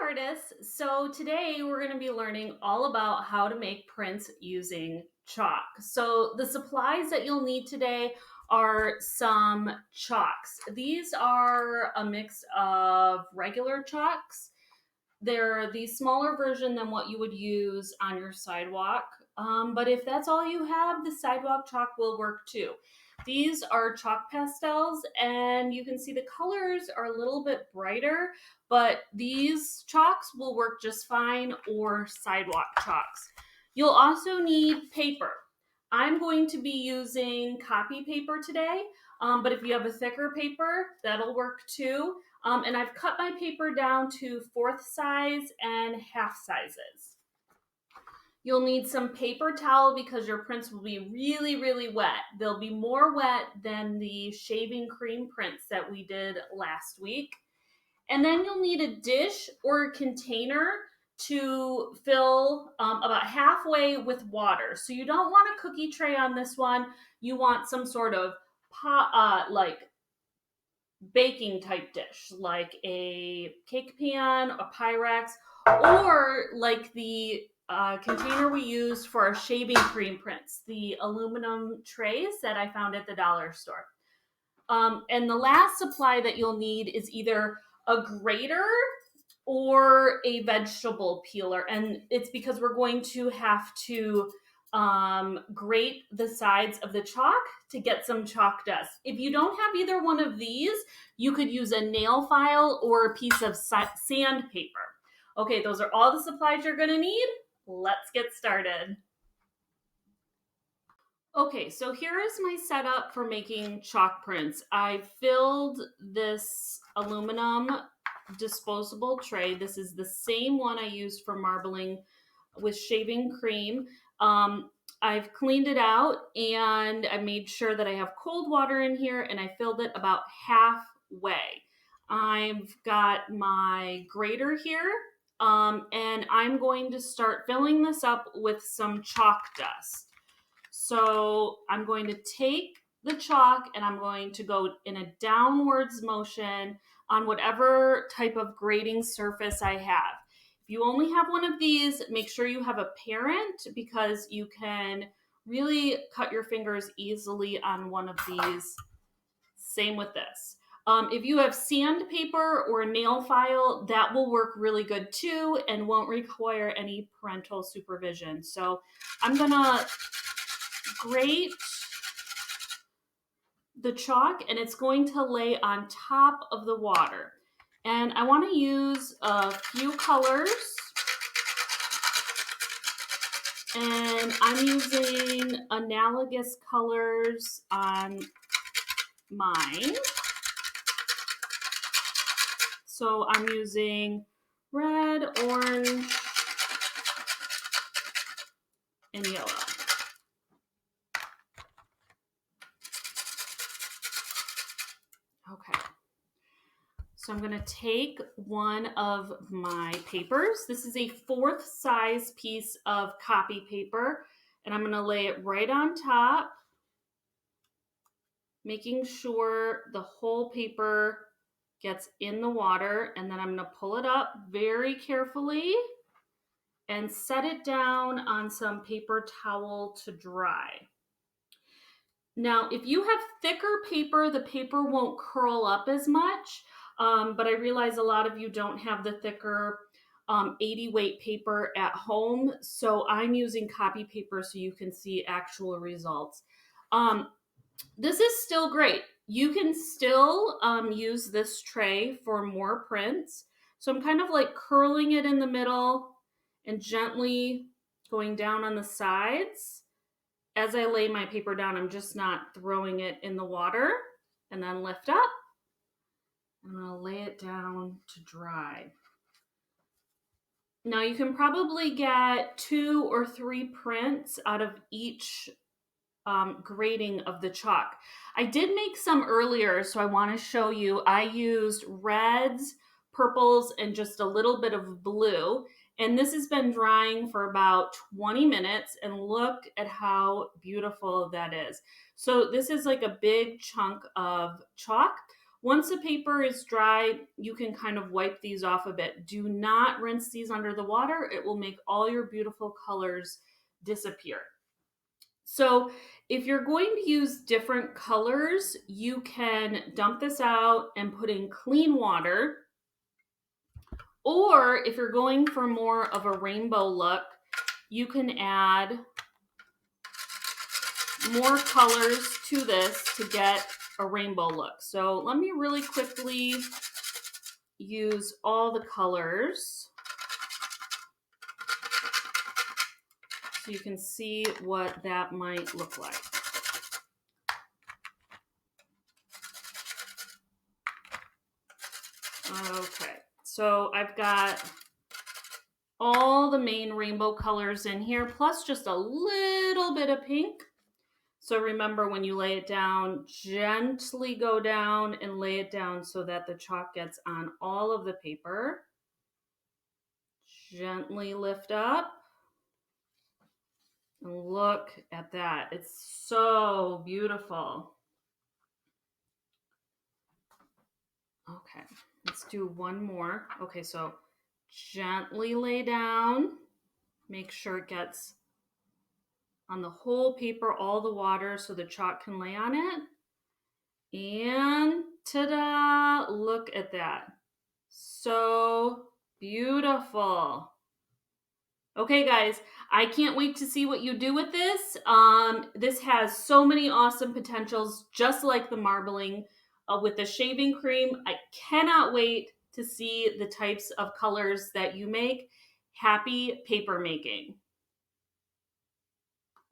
artists. So today we're going to be learning all about how to make prints using chalk. So the supplies that you'll need today are some chalks. These are a mix of regular chalks. They're the smaller version than what you would use on your sidewalk. But if that's all you have, the sidewalk chalk will work too. These are chalk pastels, and you can see the colors are a little bit brighter, but these chalks will work just fine, or sidewalk chalks. You'll also need paper. I'm going to be using copy paper today, but if you have a thicker paper, that'll work too. And I've cut my paper down to 1/4 size and half sizes. You'll need some paper towel because your prints will be really, really wet. They'll be more wet than the shaving cream prints that we did last week. And then you'll need a dish or a container to fill about halfway with water. So you don't want a cookie tray on this one. You want some sort of like baking type dish, like a cake pan, a Pyrex, or like the container we use for our shaving cream prints, the aluminum trays that I found at the dollar store. And the last supply that you'll need is either a grater or a vegetable peeler. And it's because we're going to have to grate the sides of the chalk to get some chalk dust. If you don't have either one of these, you could use a nail file or a piece of sandpaper. Okay, those are all the supplies you're going to need. Let's get started. Okay, so here is my setup for making chalk prints. I filled this aluminum disposable tray. This is the same one I used for marbling with shaving cream. I've cleaned it out and I made sure that I have cold water in here, and I filled it about halfway. I've got my grater here, and I'm going to start filling this up with some chalk dust. So I'm going to take the chalk and I'm going to go in a downwards motion on whatever type of grating surface I have. If you only have one of these, make sure you have a parent, because you can really cut your fingers easily on one of these. Same with this. If you have sandpaper or a nail file, that will work really good too and won't require any parental supervision. So I'm gonna grate the chalk and it's going to lay on top of the water. And I want to use a few colors, and I'm using analogous colors on mine. So I'm using red, orange, and yellow. Okay, so I'm going to take one of my papers. This is a 1/4 size piece of copy paper, and I'm going to lay it right on top, making sure the whole paper gets in the water, and then I'm going to pull it up very carefully and set it down on some paper towel to dry. Now, if you have thicker paper, the paper won't curl up as much, but I realize a lot of you don't have the thicker 80 weight paper at home, so I'm using copy paper so you can see actual results. This is still great. You can still use this tray for more prints. So I'm kind of like curling it in the middle and gently going down on the sides. As I lay my paper down, I'm just not throwing it in the water, and then lift up. I'm going to lay it down to dry. Now you can probably get 2 or 3 prints out of each grating of the chalk. I did make some earlier, so I want to show you. I used reds, purples, and just a little bit of blue. And this has been drying for about 20 minutes, and look at how beautiful that is. So this is like a big chunk of chalk. Once the paper is dry, you can kind of wipe these off a bit. Do not rinse these under the water. It will make all your beautiful colors disappear. So if you're going to use different colors, you can dump this out and put in clean water. Or if you're going for more of a rainbow look, you can add more colors to this to get a rainbow look. So let me really quickly use all the colors so you can see what that might look like. Okay, so I've got all the main rainbow colors in here, plus just a little bit of pink. So remember, when you lay it down, gently go down and lay it down so that the chalk gets on all of the paper. Gently lift up. And look at that. It's so beautiful. Okay, let's do one more. Okay, so gently lay down. Make sure it gets on the whole paper, all the water, so the chalk can lay on it. And ta-da! Look at that. So beautiful. Okay, guys, I can't wait to see what you do with this. This has so many awesome potentials, just like the marbling with the shaving cream. I cannot wait to see the types of colors that you make. Happy paper making.